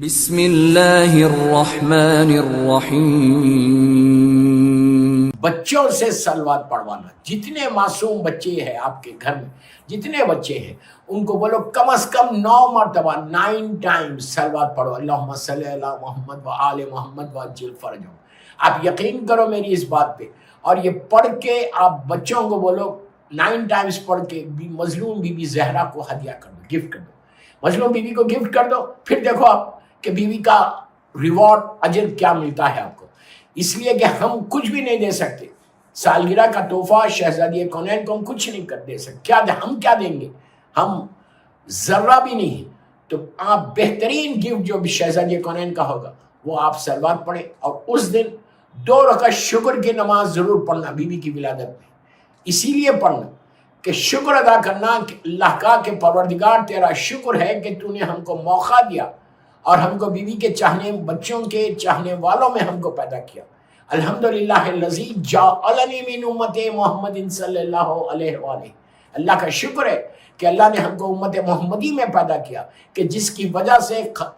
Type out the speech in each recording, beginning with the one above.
بسم اللہ الرحمن الرحیم۔ بچوں سے سلوات پڑھوانا، جتنے معصوم بچے ہیں آپ کے گھر میں، جتنے بچے ہیں ان کو بولو کم از کم 9 مرتبہ 9 ٹائمز سلوات پڑھو، اللہم صلی علی محمد و آل محمد وعجل فرجہم۔ آپ یقین کرو میری اس بات پہ، اور یہ پڑھ کے آپ بچوں کو بولو 9 ٹائمز پڑھ کے مظلوم بی بی زہرا کو ہدیہ کر دو، گفٹ کر دو، مظلوم بی بی کو گفٹ کر دو، پھر دیکھو آپ کہ بیوی کا ریوارڈ اجر کیا ملتا ہے آپ کو۔ اس لیے کہ ہم کچھ بھی نہیں دے سکتے، سالگرہ کا تحفہ شہزادی کونین کو ہم کچھ نہیں کر دے سکتے، ہم کیا دیں گے، ہم ذرہ بھی نہیں۔ تو آپ بہترین گفٹ جو بھی شہزادی کونین کا ہوگا وہ آپ سلوات پڑھیں، اور اس دن 2 رکعت شکر کی نماز ضرور پڑھنا بیوی کی ولادت میں، اسی لیے پڑھنا کہ شکر ادا کرنا کہ اللہ کا کہ پروردگار تیرا شکر ہے کہ تو نے ہم کو موقع دیا اور ہم کو بیوی کے چاہنے، بچوں کے چاہنے والوں میں ہم کو پیدا کیا۔ الحمدللہ الذی جعلنی من امت محمد صلی اللہ علیہ وآلہ۔ اللہ کا شکر ہے کہ اللہ نے ہم کو امت محمدی میں پیدا کیا، کہ جس کی وجہ سے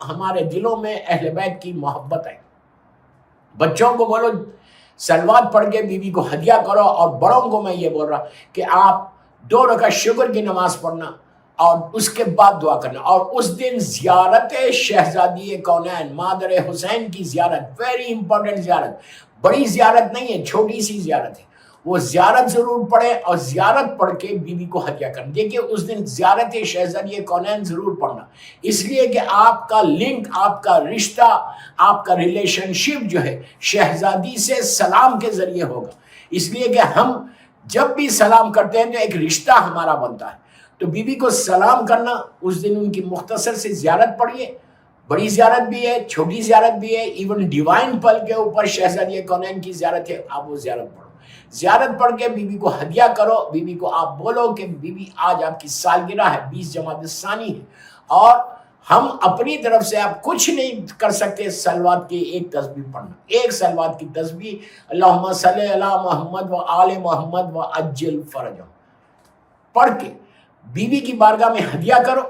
ہمارے دلوں میں اہل بیت کی محبت ہے۔ بچوں کو بولو سلوات پڑھ کے بیوی کو ہدیہ کرو، اور بڑوں کو میں یہ بول رہا کہ آپ 2 رکعت شکر کی نماز پڑھنا اور اس کے بعد دعا کرنا، اور اس دن زیارت شہزادی کونین مادر حسین کی زیارت، ویری امپورٹنٹ زیارت، بڑی زیارت نہیں ہے، چھوٹی سی زیارت ہے، وہ زیارت ضرور پڑھیں، اور زیارت پڑھ کے بیوی کو ہدیہ کرنا۔ دیکھیے اس دن زیارت شہزادی کونین ضرور پڑھنا، اس لیے کہ آپ کا لنک، آپ کا رشتہ، آپ کا ریلیشن شپ جو ہے شہزادی سے سلام کے ذریعے ہوگا۔ اس لیے کہ ہم جب بھی سلام کرتے ہیں تو ایک رشتہ ہمارا بنتا ہے، تو بیوی کو سلام کرنا، اس دن ان کی مختصر سے زیارت پڑھیے، بڑی زیارت بھی ہے، چھوٹی زیارت بھی ہے، ایون ڈیوائن پل کے اوپر شہزادی کونین کی زیارت ہے، آپ وہ زیارت پڑھو۔ زیارت پڑھ کے بیوی کو ہدیہ کرو، بیوی کو آپ بولو کہ بیوی آج آپ کی سالگرہ ہے، 20 جمادی الثانی ہے، اور ہم اپنی طرف سے آپ کچھ نہیں کر سکتے، سلوات کی ایک تسبیح پڑھنا، ایک سلوات کی تسبیح، اللہم صلی علی محمد و آل محمد وعجل فرجہم پڑھ کے بیوی کی بارگاہ میں ہدیہ کرو،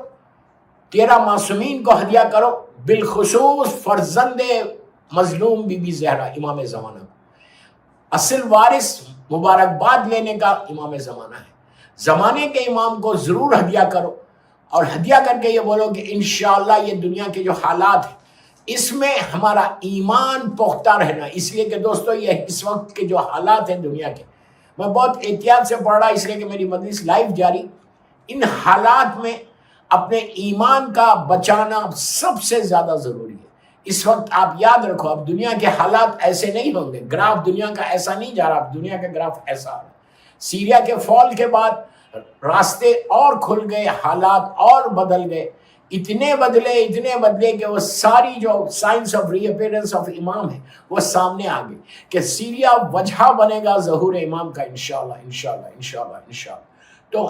13 معصومین کو ہدیہ کرو، بالخصوص فرزند مظلوم بی بی زہرا امام زمانہ کو، اصل وارث مبارکباد لینے کا امام زمانہ ہے، زمانے کے امام کو ضرور ہدیہ کرو، اور ہدیہ کر کے یہ بولو کہ انشاءاللہ یہ دنیا کے جو حالات ہیں اس میں ہمارا ایمان پختہ رہنا۔ اس لیے کہ دوستو یہ اس وقت کے جو حالات ہیں دنیا کے، میں بہت احتیاط سے پڑھ رہا اس لیے کہ میری مجلس لائیو جاری، ان حالات میں اپنے ایمان کا بچانا سب سے زیادہ ضروری ہے۔ اس وقت آپ یاد رکھو، اب دنیا کے حالات ایسے نہیں ہوں گے، گراف دنیا کا ایسا نہیں جا رہا، دنیا کا گراف ایسا ہے۔ سیریا کے فال کے بعد راستے اور کھل گئے، حالات اور بدل گئے، اتنے بدلے کہ وہ ساری جو science of reappearance of امام ہے وہ سامنے آ گئی، کہ سیریا وجہ بنے گا ظہور امام کا، انشاءاللہ انشاءاللہ انشاءاللہ انشاءاللہ۔ تو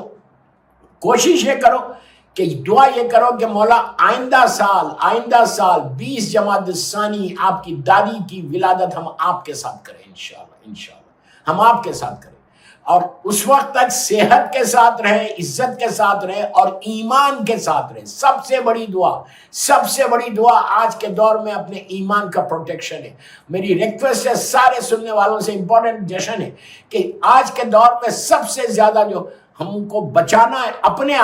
کوشش یہ کرو کہ دعا یہ کرو کہ مولا آئندہ سال 20 جمادی الثانی آپ کی دادی کی ولادت ہم آپ کے ساتھ کریں، انشاءاللہ انشاءاللہ ہم آپ کے ساتھ کریں، اور اس وقت تک صحت کے ساتھ رہیں، عزت کے ساتھ رہیں، اور ایمان کے ساتھ رہیں۔ سب سے بڑی دعا آج کے دور میں اپنے ایمان کا پروٹیکشن ہے۔ میری ریکویسٹ ہے سارے سننے والوں سے، امپورٹنٹ جشن ہے کہ آج کے دور میں سب سے زیادہ جو ہم کو بچانا ہے اپنے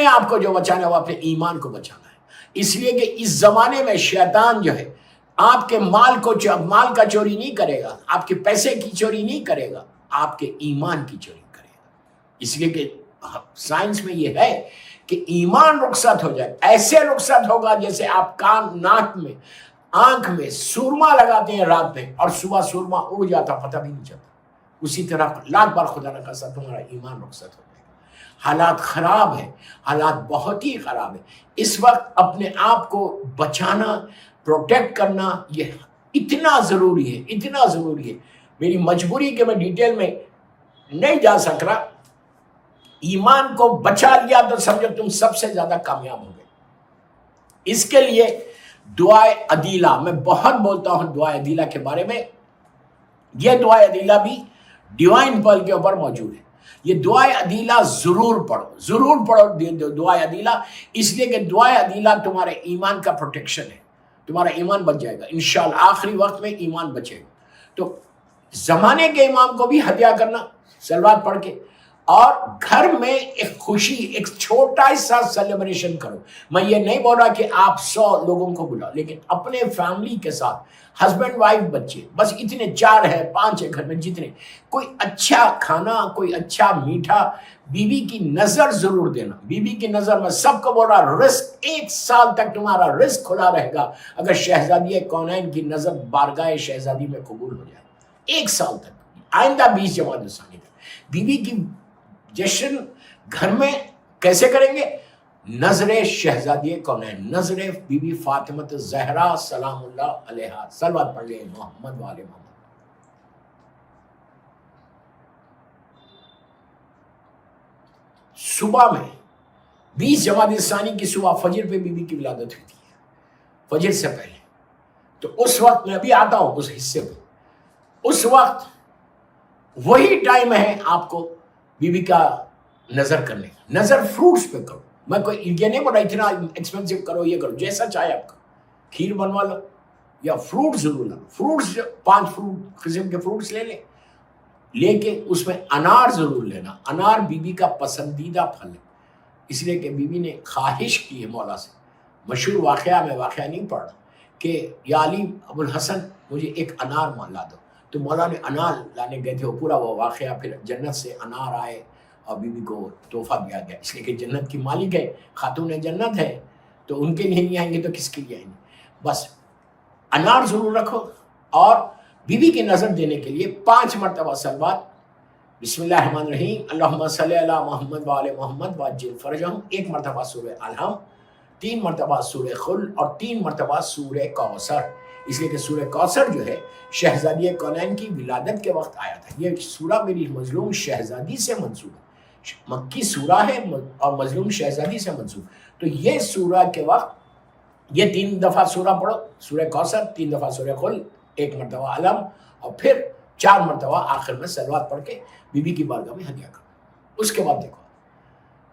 آپ کو جو بچانا ہے وہ اپنے ایمان کو بچانا ہے۔ اس لیے کہ اس زمانے میں شیطان جو ہے آپ کے مال کا چوری نہیں کرے گا، آپ کے پیسے کی چوری نہیں کرے گا، آپ کے ایمان کی چوری کرے گا۔ اس لیے کہ سائنس میں یہ ہے کہ ایمان رخصت ہو جائے، ایسے رخصت ہوگا جیسے آپ کان، ناک میں، آنکھ میں سورما لگاتے ہیں رات میں، اور صبح سورما اڑ جاتا پتہ بھی نہیں چلتا، اسی طرح لاکھ بار خدا نہ خواستہ تمہارا ایمان رخصت ہو جائے گا۔ حالات خراب ہیں، حالات بہت ہی خراب ہیں، اس وقت اپنے آپ کو بچانا، پروٹیکٹ کرنا یہ اتنا ضروری ہے۔ میری مجبوری کہ میں ڈیٹیل میں نہیں جا سک رہا، ایمان کو بچا لیا تو سمجھو تم سب سے زیادہ کامیاب ہو گئے۔ اس کے لیے دعائے عدیلہ، میں بہت بولتا ہوں دعائے عدیلہ کے بارے میں، یہ دعائے عدیلہ بھی ڈیوائن پل کے اوپر موجود ہے۔ یہ دعائے عدیلہ ضرور پڑھو دعائے عدیلہ، اس لیے کہ دعائے عدیلہ تمہارے ایمان کا پروٹیکشن ہے، تمہارا ایمان بچ جائے گا انشاءاللہ، آخری وقت میں ایمان بچے گا۔ تو زمانے کے امام کو بھی ہدیہ کرنا صلوات پڑھ کے، اور گھر میں ایک خوشی، ایک چھوٹا سا سیلیبریشن کرو۔ میں یہ نہیں بول رہا کہ آپ 100 لوگوں کو بلاؤ، لیکن اپنے فیملی کے ساتھ، ہسبینڈ وائف بچے، بس اتنے 4 ہے 5 ہے گھر میں، جتنے، کوئی اچھا کھانا، کوئی اچھا میٹھا، بیوی کی نظر ضرور دینا۔ بیوی کی نظر، میں سب کو بول رہا، رزق 1 سال تک تمہارا رزق کھلا رہے گا اگر شہزادی کونین کی نظر بارگاہ شہزادی میں قبول ہو جائے، 1 سال تک، آئندہ 20 جمادی الثانی تک۔ بیوی کی جشن گھر میں کیسے کریں گے؟ نظر شہزادی کونین، نظر بی بی فاطمہ الزہرا سلام اللہ علیہا، صلوات پڑھ لیں محمد والے محمد۔ صبح میں 20 جمادی الثانی کی صبح فجر پہ بی بی کی ولادت ہوئی تھی، فجر سے پہلے، تو اس وقت میں ابھی آتا ہوں اس حصے پہ، اس وقت وہی ٹائم ہے آپ کو بی بی کا نظر کرنے کا۔ نظر فروٹس پہ کرو، میں کوئی یہ نہیں بول رہا اتنا ایکسپینسو کرو، یہ کرو، جیسا چاہے آپ کا، کھیر بنوا لو یا فروٹ ضرور لو، فروٹس 5 قسم کے فروٹس لے کے اس میں انار ضرور لینا۔ انار بی بی کا پسندیدہ پھل ہے، اس لیے کہ بی بی نے خواہش کی ہے مولا سے، مشہور واقعہ، میں واقعہ نہیں پڑھ رہا، کہ یا علی ابو الحسن مجھے ایک انار لا دو، تو مولا نے انار لانے گئے تھے، وہ پورا وہ واقعہ، پھر جنت سے انار آئے اور بی بی کو تحفہ دیا گیا، اس لیے کہ جنت کی مالک ہے، خاتون جنت ہے، تو ان کے لیے نہیں آئیں گے تو کس کے لیے آئیں گے؟ بس انار ضرور رکھو، اور بی بی کی نظر دینے کے لیے 5 مرتبہ صلوات، بسم اللہ الرحمن الرحیم، اللہم صلی علی محمد وآل محمد وعجل فرجہم، 1 مرتبہ سورہ الحم، 3 مرتبہ سورہ خل، اور 3 مرتبہ سورہ کوثر، اس لیے کہ سورہ کوثر جو ہے شہزادی کونین کی ولادت کے وقت آیا تھا۔ یہ سورہ میری مظلوم شہزادی سے منسوب ہے، مکی سورہ ہے اور مظلوم شہزادی سے منسوب، تو یہ سورہ کے وقت یہ 3 دفعہ سورہ پڑھو، سورہ کوثر، 3 دفعہ سورہ خل، 1 مرتبہ علم، اور پھر 4 مرتبہ آخر میں صلوات پڑھ کے بی بی کی بارگاہ میں ہدیہ کرو۔ اس کے بعد دیکھو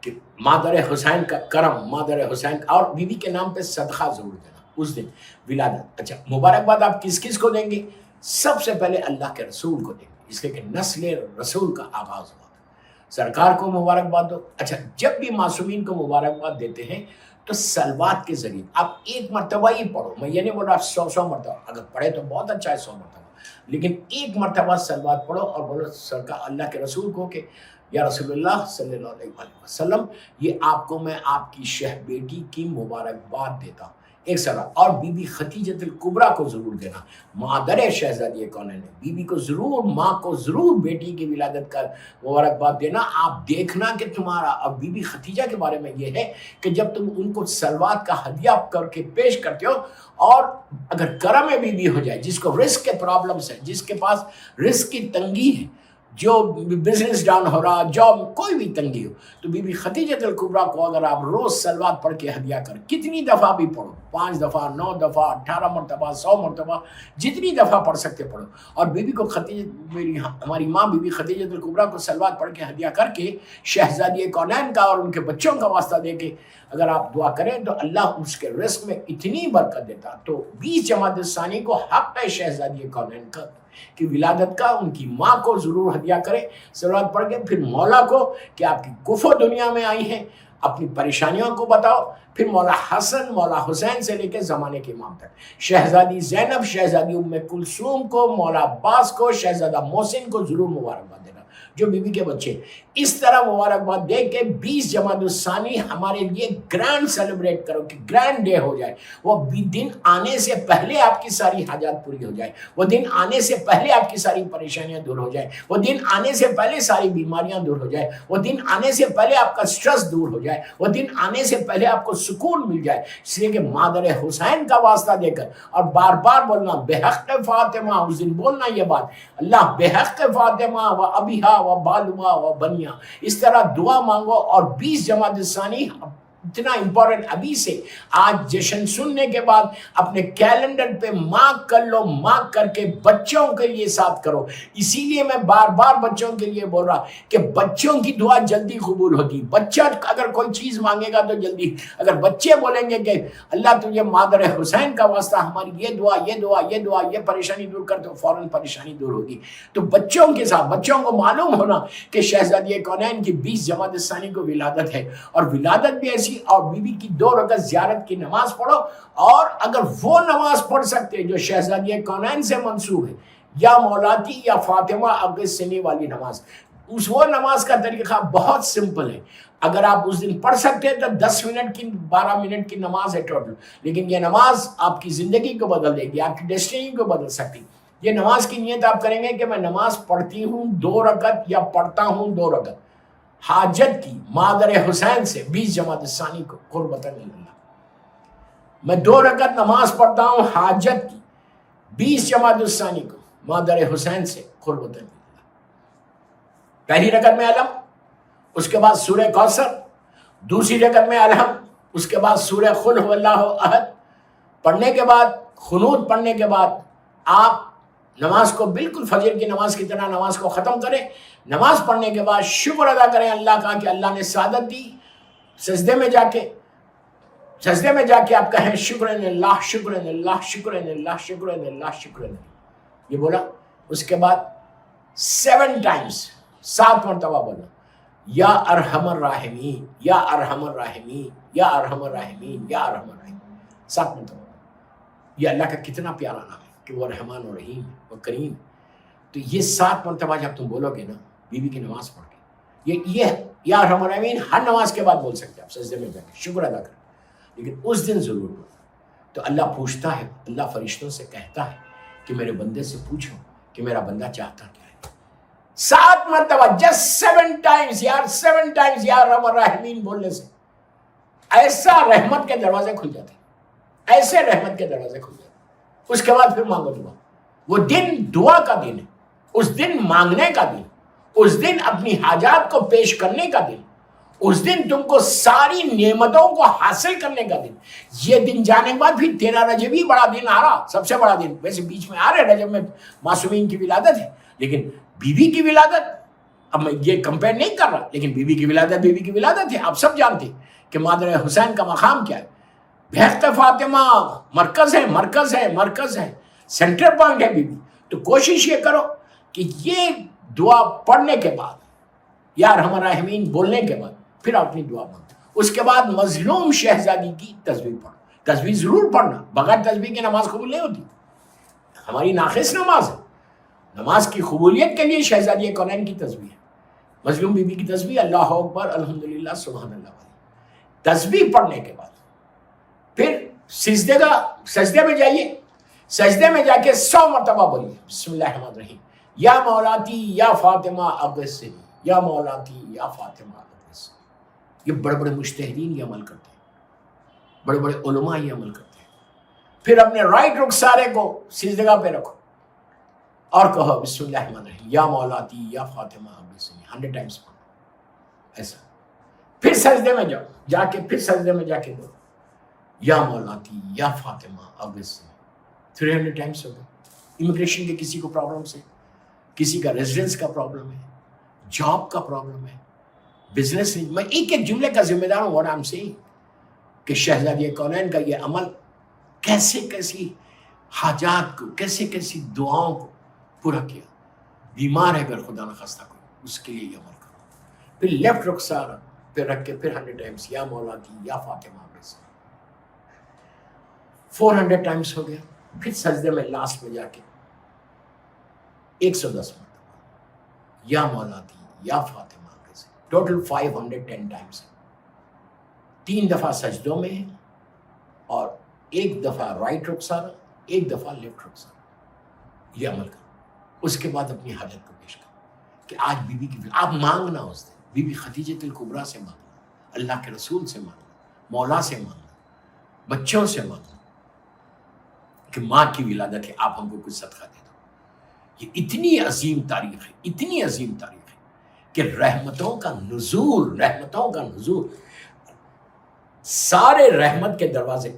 کہ مادر حسین کا کرم، مادر حسین کا، اور بی بی کے نام پہ صدقہ ضرور دینا اس دن ولادت۔ اچھا، مبارکباد آپ کس کس کو دیں گے؟ سب سے پہلے اللہ کے رسول کو دیں گے، اس لیے کہ نسل رسول کا آغاز ہوا، سرکار کو مبارکباد دو۔ اچھا، جب بھی معصومین کو مبارکباد دیتے ہیں تو صلوات کے ذریعے آپ 1 مرتبہ ہی پڑھو، میں یہ نہیں بول رہا 100 مرتبہ، اگر پڑھے تو بہت اچھا ہے 100 مرتبہ، لیکن 1 مرتبہ صلوات پڑھو اور بولو سرکار اللہ کے رسول کو کہ یا رسول اللہ صلی اللہ علیہ وسلم، یہ آپ کو میں آپ کی شہ بیٹی کی مبارکباد دیتا ہوں، ایک سرا۔ اور بی بی خدیجۃ الکبریٰ کو ضرور دینا، مادر شہزادی کونین ہے، بی بی کو ضرور، ماں کو ضرور بیٹی کی ولادت کا مبارکباد دینا۔ آپ دیکھنا کہ تمہارا، اب بی بی خدیجہ کے بارے میں یہ ہے کہ جب تم ان کو صلوات کا ہدیہ کر کے پیش کرتے ہو، اور اگر کرم بی بی ہو جائے، جس کو رزق کے پرابلمس ہیں، جس کے پاس رزق کی تنگی ہے، جو بزنس ڈاؤن ہو رہا، جاب، کوئی بھی تنگی ہو، تو بی بی خدیجۃ الکبریٰ کو اگر آپ روز صلوات پڑھ کے ہدیہ کر، کتنی دفعہ بھی پڑھو، 5 دفعہ، 9 دفعہ، 18 مرتبہ، 100 مرتبہ، جتنی دفعہ پڑھ سکتے پڑھو، اور بی بی کو ہماری ماں بی بی خدیجۃ الکبریٰ کو صلوات پڑھ کے ہدیہ کر کے شہزادی کونین کا اور ان کے بچوں کا واسطہ دے کے اگر آپ دعا کریں تو اللہ اس کے رزق میں اتنی برکت دیتا۔ تو 20 جمادی الثانی کو حق ہے شہزادی کونین کا کی ولادت کا، ان کی ماں کو ضرور ہدیہ کریں صلوات پڑھ کے، پھر مولا کو کہ آپ کی کفو دنیا میں آئی ہیں، اپنی پریشانیوں کو بتاؤ، پھر مولا حسن، مولا حسین سے لے کے زمانے کے امام تک، شہزادی زینب، شہزادی ام کلثوم کو، مولا عباس کو، شہزادہ محسن کو ضرور مبارکباد دینا، جو بی بی کے بچے، اس طرح مبارکباد دے کے 20 جمادی الثانی ہمارے لیے گرینڈ سیلیبریٹ کرو کہ گرینڈ ڈے ہو جائے، وہ دن آنے سے پہلے آپ کی ساری حاجات پوری ہو جائے، وہ دن آنے سے پہلے آپ کی ساری پریشانیاں دور ہو جائے، وہ دن آنے سے پہلے ساری بیماریاں دور ہو جائے، وہ دن آنے سے پہلے آپ کا سٹریس دور ہو جائے، وہ دن آنے سے پہلے آپ کو سکون مل جائے، اس لیے کہ مادر حسین کا واسطہ دے کر، اور بار بار بولنا بحق فاطمہ، اس دن بولنا یہ بات، اللہ بحق فاطمہ و ابیہا و بالوا و بنیا، اس طرح دعا مانگو، اور 20 جمادی الثانی اتنا امپورٹنٹ. ابھی سے آج جشن سننے کے بعد اپنے کیلنڈر پہ مارک کر لو, مارک کر کے بچوں کے لیے ساتھ کرو. اسی لیے میں بار بار بچوں کے لیے بول رہا کہ بچوں کی دعا جلدی قبول ہوتی. بچہ اگر کوئی چیز مانگے گا تو جلدی, اگر بچے بولیں گے کہ اللہ تجھے مادر حسین کا واسطہ ہماری یہ دعا یہ دعا یہ دعا یہ پریشانی دور کر, تو فوراً پریشانی دور ہوگی. تو بچوں کے ساتھ, بچوں کو معلوم ہونا کہ شہزادی کونین کی 20 جمادی الثانی کو ولادت ہے, اور ولادت بھی ایسی, اور بی بی کی 2 رکعت زیارت کی نماز پڑھو. اور اگر وہ نماز پڑھ سکتے جو شہزادی کونین سے منسوب ہے, یا مولاتی یا فاطمہ عقد سنی والی نماز, وہ نماز کا طریقہ بہت سمپل ہے. اگر آپ اس دن پڑھ سکتے ہیں تو 10 منٹ کی 12 منٹ کی نماز ہے ٹوٹل, لیکن یہ نماز آپ کی زندگی کو بدل دے گی, آپ کی ڈیسٹینی کو بدل سکتی. یہ نماز کی نیت آپ کریں گے کہ میں نماز پڑھتی ہوں 2 رکعت یا پڑھتا ہوں 2 رکعت حاجت کی مادر حسین سے 20 جمادی الثانی کو قربتاً اللہ. میں 2 رکعت نماز پڑھتا ہوں حاجت کی 20 جمادی الثانی کو مادر حسین سے قربتاً اللہ. پہلی رکعت میں علم, اس کے بعد سورہ کوثر, دوسری رکعت میں الحم, اس کے بعد سورہ قل هو اللہ احد پڑھنے کے بعد, قنوت پڑھنے کے بعد آپ نماز کو بالکل فجر کی نماز کی طرح نماز کو ختم کریں. نماز پڑھنے کے بعد شکر ادا کریں اللہ کا کہ اللہ نے سعادت دی. سجدے میں جا کے آپ کہیں شکرن اللہ شکرن اللہ شکرن اللہ شکرن اللہ شکرن اللہ, یہ بولا. اس کے بعد 7 ٹائمز 7 مرتبہ بولا یا ارحم الراحمین یا ارحم الراحمین یا ارحم الراحمین یا ارحم الراحمین 7 مرتبہ. یہ اللہ کا کتنا پیارا نام ہے کہ وہ رحمان و رحیم و کریم. تو یہ 7 مرتبہ جب تم بولو گے نا بی بی کی نماز پڑھ کے, یہ یا ارحم الراحمین ہر نماز کے بعد بول سکتے ہیں آپ سجدے میں جا کے شکر ادا کریں, لیکن اس دن ضرور بولو. تو اللہ پوچھتا ہے, اللہ فرشتوں سے کہتا ہے کہ میرے بندے سے پوچھو کہ میرا بندہ چاہتا کیا ہے. 7 مرتبہ جسٹ 7 ٹائمز یار, 7 ٹائمز یا ارحم الراحمین بولنے سے ایسا رحمت کے دروازے کھل جاتے ہیں, ایسے رحمت کے دروازے کھل جاتے ہیں. اس کے بعد پھر مانگو دعا. وہ دن دعا کا دن ہے, اس دن مانگنے کا دن, اس دن اپنی حاجات کو پیش کرنے کا دن, اس دن تم کو ساری نعمتوں کو حاصل کرنے کا دن. یہ دن جانے کے بعد پھر 13 رجب بھی بڑا دن آ رہا, سب سے بڑا دن. ویسے بیچ میں آ رہے رجب میں معصومین کی ولادت ہے, لیکن بی بی کی ولادت, اب میں یہ کمپیئر نہیں کر رہا, لیکن بی بی کی ولادت ہے. آپ سب جانتے کہ مادر حسین کا مقام کیا ہے. بہشت فاطمہ مرکز ہے, سینٹر پوائنٹ ہے بی بی. تو کوشش یہ کرو کہ یہ دعا پڑھنے کے بعد یا ارحم الراحمین بولنے کے بعد پھر اپنی دعا مانگو. اس کے بعد مظلوم شہزادی کی تسبیح پڑھو. تسبیح ضرور پڑھنا, بغیر تسبیح کی نماز قبول نہیں ہوتی. ہماری ناقص نماز ہے. نماز کی قبولیت کے لیے شہزادی کونین کی تسبیح ہے, مظلوم بی بی کی تسبیح اللہ اکبر الحمدللہ سبحان اللہ والی. تسبیح پڑھنے کے بعد پھر سجدے میں جائیے. سجدے میں جا کے 100 مرتبہ بولیے بسم اللہ الرحمن الرحیم یا مولاتی یا فاطمہ عقد سنی یا مولاتی یا فاطمہ عقد سنی. یہ بڑے بڑے مجتہدین یہ عمل کرتے ہیں, بڑے بڑے علماء یہ عمل کرتے ہیں. پھر اپنے رائٹ رخسارے کو سجدگاہ پہ رکھو اور کہو بسم اللہ الرحمن الرحیم یا مولاتی یا فاطمہ عقد سنی 100 ٹائمز پڑھو ایسا. پھر سجدے میں جاؤ, جا کے پھر سجدے میں جا کے بولو یا مولاتی یا فاطمہ عقد سنی 300 ٹائمز ہو گئے. امیگریشن کے کسی کو پرابلم ہے, کسی کا ریزیڈنس کا پرابلم ہے, جاب کا پرابلم ہے, بزنس. میں ایک جملے کا ذمہ دار ہوں, what I'm saying, کہ شہزادی کونین کا یہ عمل کیسی حاجات کو, کیسی دعاؤں کو پورا کیا. بیمار ہے اگر خدا نخواستہ کو, اس کے لیے یہ عمل کرو. پھر لیفٹ رخسار پہ رکھ کے پھر 100 ٹائمز یا مولاتی یا فاطمہ 400 ٹائمز ہو گیا. پھر سجدے میں لاسٹ میں جا کے 110 مرتبہ یا مولاتی یا فاطمہ سے ٹوٹل 510 ٹائمز. 3 دفعہ سجدوں میں اور 1 دفعہ رائٹ رخسارہ, 1 دفعہ لیفٹ رخسارہ. یہ عمل کرو. اس کے بعد اپنی حاجت کو پیش کرو کہ آج بی بی کی آپ مانگنا, اس دن بی بی خدیجہ الکبریٰ سے مانگنا, اللہ کے رسول سے مانگنا, مولا سے مانگنا, بچوں سے مانگنا کہ ماں کی ولادت ہے, آپ ہم کو کچھ صدقہ دے دو. یہ اتنی عظیم تاریخ ہے کہ رحمتوں کا نزول سارے رحمت کے دروازے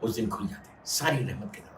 اس دن کھل جاتے ہیں، ساری رحمت کے دروازے.